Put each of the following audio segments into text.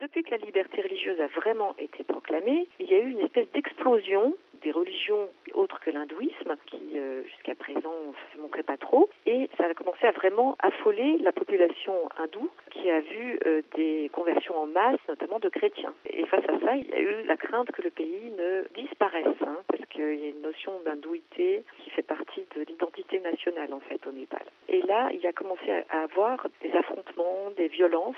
depuis que la liberté religieuse a vraiment été proclamée, il y a eu une espèce d'explosion des religions autres que l'hindouisme, qui jusqu'à présent ne se montrait pas trop, et ça a commencé à vraiment affoler la population hindoue, qui a vu des conversions en masse, notamment de chrétiens. Et face à ça, il y a eu la crainte que le pays ne disparaisse, parce qu'il y a une notion d'hindouité qui fait partie de l'identité nationale, en fait, au Népal. Et là, il a commencé à avoir des affrontements, des violences.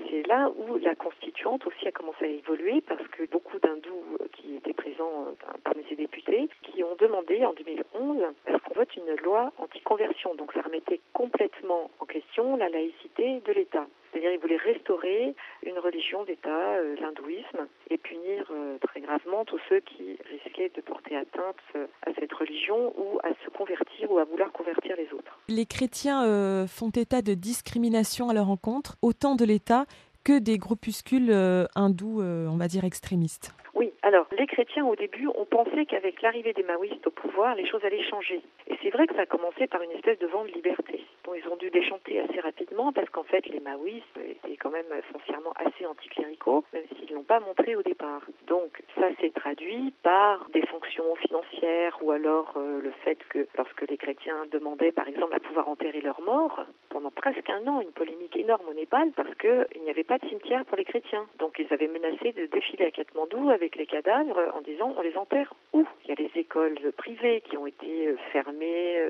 C'est là où la constituante aussi a commencé à évoluer, parce que beaucoup d'hindous qui étaient présents parmi ces députés, qui ont demandé en 2011 à ce qu'on vote une loi anti-conversion. Donc ça remettait complètement en question la laïcité de l'État. C'est-à-dire qu'ils voulaient restaurer une religion d'État, l'hindouisme, et punir très gravement tous ceux qui risquaient de porter atteinte à cette religion ou à se convertir ou à vouloir convertir les autres. Les chrétiens font état de discrimination à leur encontre, autant de l'État que des groupuscules hindous, on va dire extrémistes. Oui, alors les chrétiens au début ont pensé qu'avec l'arrivée des maoïstes au pouvoir, les choses allaient changer. Et c'est vrai que ça a commencé par une espèce de vent de liberté, dont ils ont dû déchanter assez rapidement parce qu'en fait les maoïstes étaient quand même foncièrement assez anticléricaux, même s'ils ne l'ont pas montré au départ. Donc ça s'est traduit par des sanctions financières ou alors le fait que lorsque les chrétiens demandaient par exemple à pouvoir enterrer leurs morts, pendant presque un an, une polémique énorme au Népal parce qu'il n'y avait pas de cimetière pour les chrétiens. Donc ils avaient menacé de défiler à Katmandou avec les cadavres en disant on les enterre où ? Il y a des écoles privées qui ont été fermées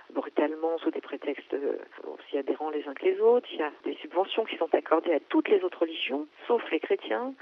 brutalement sous des prétextes aussi adhérents les uns que les autres. Il y a des subventions qui sont accordées à toutes les autres religions, sauf les chrétiens.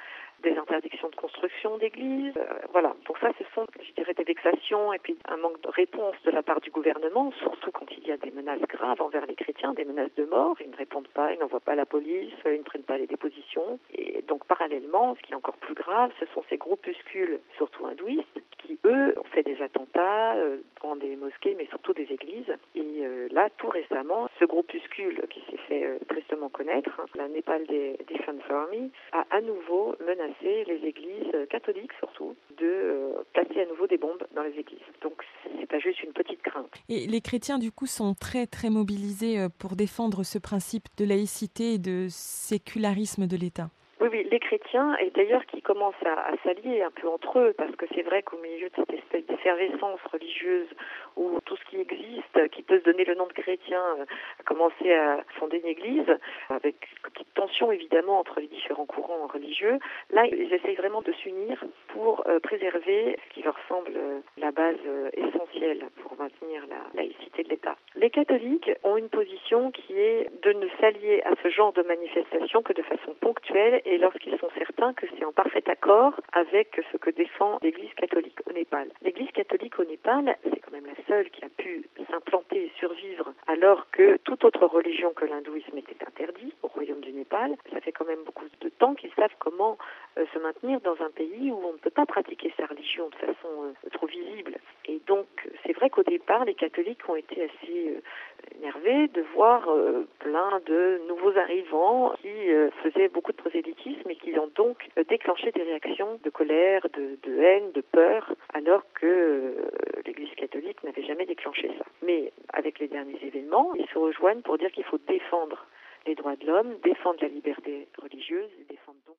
Des interdictions de construction d'églises. Voilà. Donc ça, ce sont, je dirais, des vexations et puis un manque de réponse de la part du gouvernement, surtout quand il y a des menaces graves envers les chrétiens, des menaces de mort. Ils ne répondent pas, ils n'envoient pas la police, ils ne prennent pas les dépositions. Et donc, parallèlement, ce qui est encore plus grave, ce sont ces groupuscules, surtout hindouistes, qui, eux, ont fait des attentats dans des mosquées, mais surtout des églises. Et là, tout récemment, ce groupuscule qui s'est fait tristement connaître, la Nepal Defense Army, a à nouveau menacé les églises catholiques surtout de placer à nouveau des bombes dans les églises. Donc c'est pas juste une petite crainte. Et les chrétiens du coup sont très très mobilisés pour défendre ce principe de laïcité et de sécularisme de l'État. Oui, les chrétiens, et d'ailleurs qui commencent à s'allier un peu entre eux, parce que c'est vrai qu'au milieu de cette espèce d'effervescence religieuse, où tout ce qui existe, qui peut se donner le nom de chrétien, a commencé à fonder une église, avec une petite tension évidemment entre les différents courants religieux, là ils essayent vraiment de s'unir pour préserver ce qui leur semble la base essentielle pour maintenir la laïcité de l'État. Les catholiques ont une position qui est de ne s'allier à ce genre de manifestation que de façon ponctuelle et lorsqu'ils sont certains que c'est en parfait accord avec ce que défend l'Église catholique au Népal. L'Église catholique au Népal, c'est quand même la seule qui a pu s'implanter et survivre alors que toute autre religion que l'hindouisme était interdite au royaume du Népal. Ça fait quand même beaucoup de temps qu'ils savent comment se maintenir dans un pays où on ne peut pas pratiquer sa religion de façon trop visible. Et donc, c'est vrai qu'au départ, les catholiques ont été assez énervés de voir plein de nouveaux arrivants qui faisaient beaucoup de prosélytisme et qui ont donc déclenché des réactions de colère, de haine, de peur, alors que l'Église catholique n'avait jamais déclenché ça. Mais avec les derniers événements, ils se rejoignent pour dire qu'il faut défendre les droits de l'homme, défendre la liberté religieuse et défendre donc